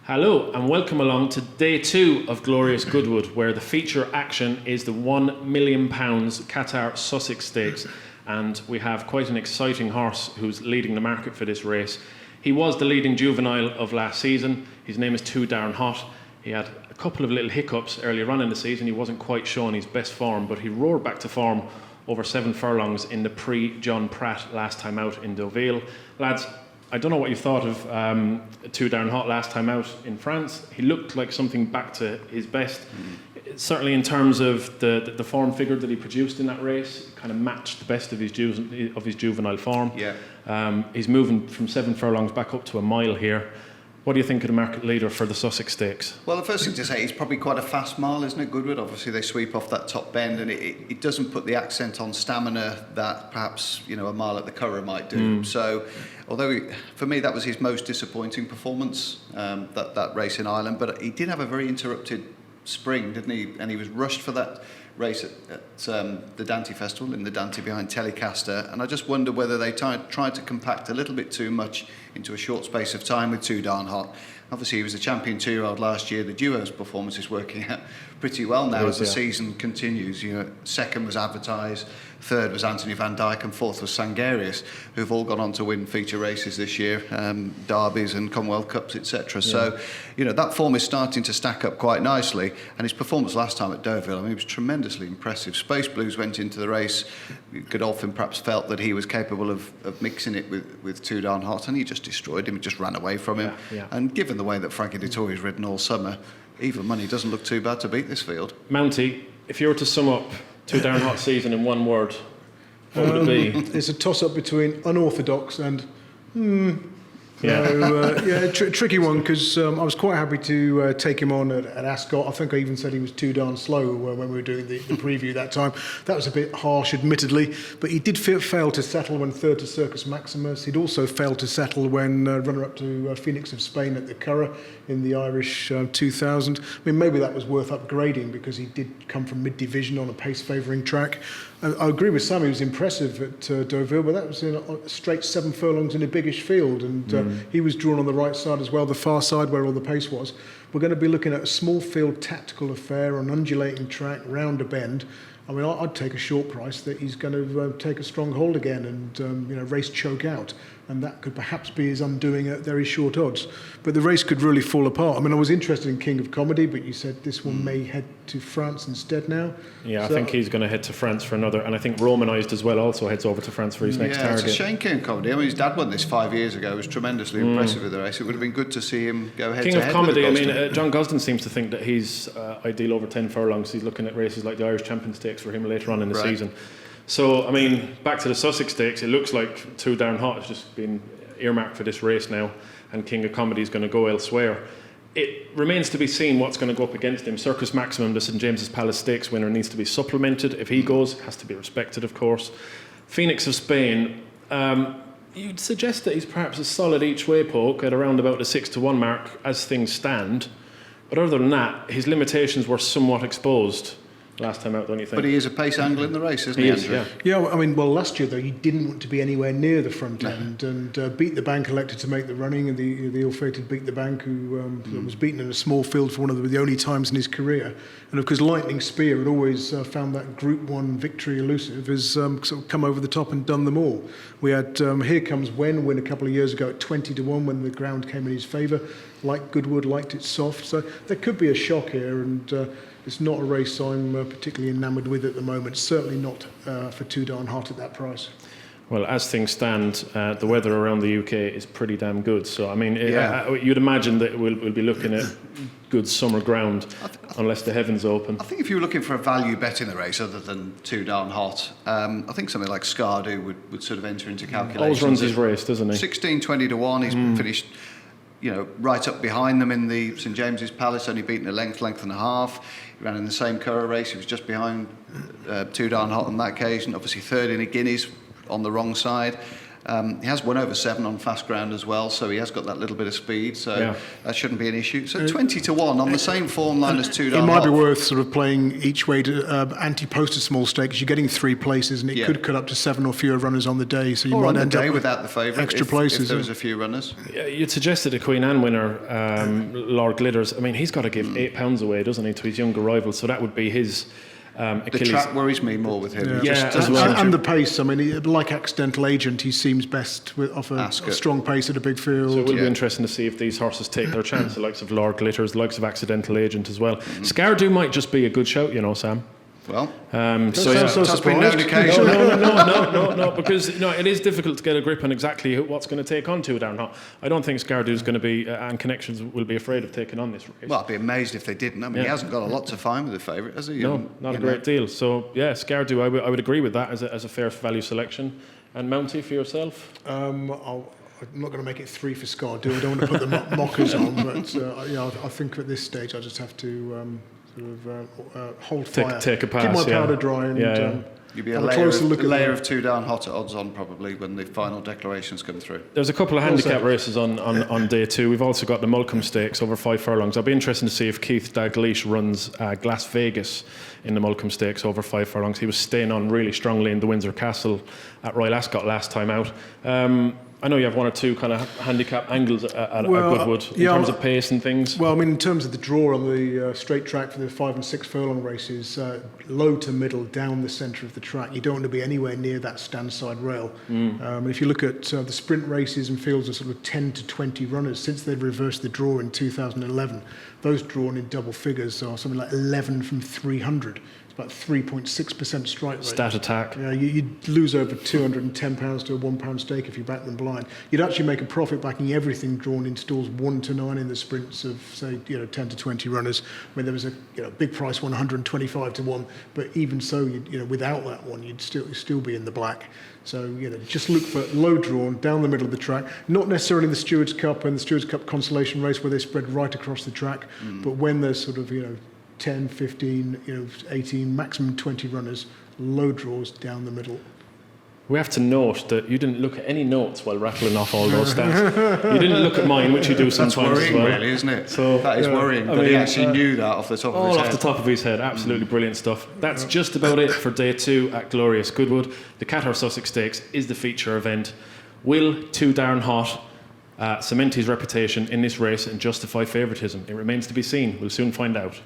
Hello and welcome along to day 2 of Glorious Goodwood, where the feature action is the £1 million Qatar Sussex Stakes, and we have quite an exciting horse who's leading the market for this race. He was the leading juvenile of last season. His name is Too Darn Hot. He had a couple of little hiccups earlier on in the season. He wasn't quite showing his best form, but he roared back to form over 7 furlongs in the pre-John Pratt last time out in Deauville. Lads, I don't know what you thought of Too Darn Hot last time out in France. He looked like something back to his best. Certainly in terms of the form figure that he produced in that race, kind of matched the best of his juvenile form. Yeah. He's moving from 7 furlongs back up to a mile here. What do you think of the market leader for the Sussex Stakes? Well, the first thing to say, he's probably quite a fast mile, isn't it, Goodwood? Obviously, they sweep off that top bend, and it doesn't put the accent on stamina that perhaps, a mile at the Curragh might do. So, although for me that was his most disappointing performance, that race in Ireland, but he did have a very interrupted spring, didn't he? And he was rushed for that race at the Dante Festival in the Dante behind Telecaster, and I just wonder whether they tried to compact a little bit too much into a short space of time with Too Darn Hot. Obviously, he was a champion 2-year-old last year. The duo's performance is working out pretty well now as the season continues. Second was Advertise, third was Anthony Van Dyke, and fourth was Sangarius, who've all gone on to win feature races this year, derbies and Commonwealth Cups, etc. Yeah. So, that form is starting to stack up quite nicely. And his performance last time at Deauville, he was tremendously impressive. Space Blues went into the race. Godolphin perhaps felt that he was capable of mixing it with Too Darn Hot, and he just destroyed him. He just ran away from him. Yeah. And given the way that Frankie Dettori's ridden all summer, even money doesn't look too bad to beat this field. Mountie, if you were to sum up Too Darn Hot season in one word, what would it be? It's a toss-up between unorthodox and tricky one, because I was quite happy to take him on at Ascot. I think I even said he was too darn slow when we were doing the preview that time. That was a bit harsh, admittedly, but he did fail to settle when third to Circus Maximus. He'd also failed to settle when runner-up to Phoenix of Spain at the Curragh in the Irish 2000. I mean, maybe that was worth upgrading because he did come from mid-division on a pace-favouring track. I agree with Sam, he was impressive at Deauville, but that was in a straight 7 furlongs in a biggish field, and he was drawn on the right side as well, the far side where all the pace was. We're going to be looking at a small field tactical affair on undulating track, round a bend. I mean, I'd take a short price that he's going to take a strong hold again and race choke out, and that could perhaps be his undoing at very short odds. But the race could really fall apart. I mean, I was interested in King of Comedy, but you said this one may head to France instead now. Yeah, so I think he's going to head to France for another, and I think Romanised as well also heads over to France for his next target. It's a shame King of Comedy. I mean, his dad won this 5 years ago. He was tremendously impressive with the race. It would have been good to see him go head to head. King of Comedy, I mean, John Gosden seems to think that he's ideal over 10 furlongs. He's looking at races like the Irish Champion Stakes for him later on in the season. So, I mean, back to the Sussex Stakes, it looks like Too Darn Hot has just been earmarked for this race now, and King of Comedy is going to go elsewhere. It remains to be seen what's going to go up against him. Circus Maximum, the St James's Palace Stakes winner, needs to be supplemented. If he goes, it has to be respected, of course. Phoenix of Spain, you'd suggest that he's perhaps a solid each-way poke at around about the 6-1 mark as things stand. But other than that, his limitations were somewhat exposed last time out, don't you think? But he is a pace angler in the race, isn't he, Andrew? Yeah, I mean, well, last year, though, he didn't want to be anywhere near the front end, and Beat the Bank elected to make the running, and the ill-fated Beat the Bank, who was beaten in a small field for one of the only times in his career. And, of course, Lightning Spear had always found that Group 1 victory elusive, has sort of come over the top and done them all. We had Here Comes When win a couple of years ago at 20-1 when the ground came in his favour. Like Goodwood, liked it soft. So there could be a shock here, and it's not a race I'm particularly enamoured with at the moment. Certainly not for Too Darn Hot at that price. Well, as things stand, the weather around the UK is pretty damn good. So, I mean, you'd imagine that we'll be looking at good summer ground, unless the heavens open. I think if you were looking for a value bet in the race other than Too Darn Hot, I think something like Scardo would sort of enter into calculations. Always runs his race, doesn't he? 16, 20-1, he's finished right up behind them in the St James's Palace, only beaten a length and a half. He ran in the same Curragh race. He was just behind Too Darn Hot on that occasion. Obviously third in a Guineas on the wrong side. He has won over 7 on fast ground as well, so he has got that little bit of speed, so that shouldn't be an issue. So 20-1 on the same form line as Two Darn It might be Hot. worth sort of playing each way to anti-poster small stakes. You're getting 3 places, and it could cut up to 7 or fewer runners on the day. So you Or might on the end day up without the favourite, extra if places. there was a few runners. You'd suggested a Queen Anne winner, Lord Glitters. I mean, he's got to give £8 away, doesn't he, to his younger rival? So that would be his Achilles. The track worries me more with him. Yeah, Just as well. and the pace. I mean, like Accidental Agent, he seems best off a strong pace at a big field. So it will be interesting to see if these horses take their chance, the likes of Lord Glitters, the likes of Accidental Agent as well. Scardu might just be a good shout, you know, Sam. Well, that's been known occasion. No, because it is difficult to get a grip on exactly what's going to take on Two Darn Hot. I don't think Scardu's going to be, and Connections will be afraid of taking on this race. Well, I'd be amazed if they didn't. I mean, he hasn't got a lot to find with the favourite, has he? No, not a great deal. So, yeah, Scardu, I would agree with that as a fair value selection. And Mountie for yourself? I'm not going to make it 3 for Scardu. I don't want to put the mockers on, but I think at this stage I just have to hold fire. Take a pass. Keep my powder dry and You'll be a have a closer look at layer that. of Two Darn Hot odds on probably when the final declarations come through. There's a couple of handicap races on day 2. We've also got the Mulcombe Stakes over 5 furlongs. I'll be interested to see if Keith Dalgleish runs Glas Vegas in the Mulcombe Stakes over 5 furlongs. He was staying on really strongly in the Windsor Castle at Royal Ascot last time out. I know you have 1 or 2 kind of handicap angles at Goodwood in terms of pace and things. Well, I mean, in terms of the draw on the straight track for the 5 and 6 furlong races, low to middle down the centre of the track. You don't want to be anywhere near that stand-side rail. If you look at the sprint races and fields of sort of 10 to 20 runners, since they've reversed the draw in 2011, those drawn in double figures are something like 11 from 300. About 3.6% strike rate. Stat attack. You'd lose over £210 to a £1 stake if you back them blind. You'd actually make a profit backing everything drawn in stalls 1 to 9 in the sprints of, say, 10 to 20 runners. I mean, there was a big price one, 125 to 1, but even so, without that one, you'd still be in the black. So, just look for low drawn down the middle of the track. Not necessarily the Stewards Cup and the Stewards Cup consolation race where they spread right across the track, but when there's sort of 10, 15, 18, maximum 20 runners, low draws down the middle. We have to note that you didn't look at any notes while rattling off all those stats. You didn't look at mine, which you do sometimes worrying, as well. really, isn't it? So, that is worrying. But he actually knew that off the top of his head. All off the top of his head. Absolutely brilliant stuff. That's just about it for day 2 at Glorious Goodwood. The Qatar Sussex Stakes is the feature event. Will Two Darn Hot cement his reputation in this race and justify favouritism? It remains to be seen. We'll soon find out.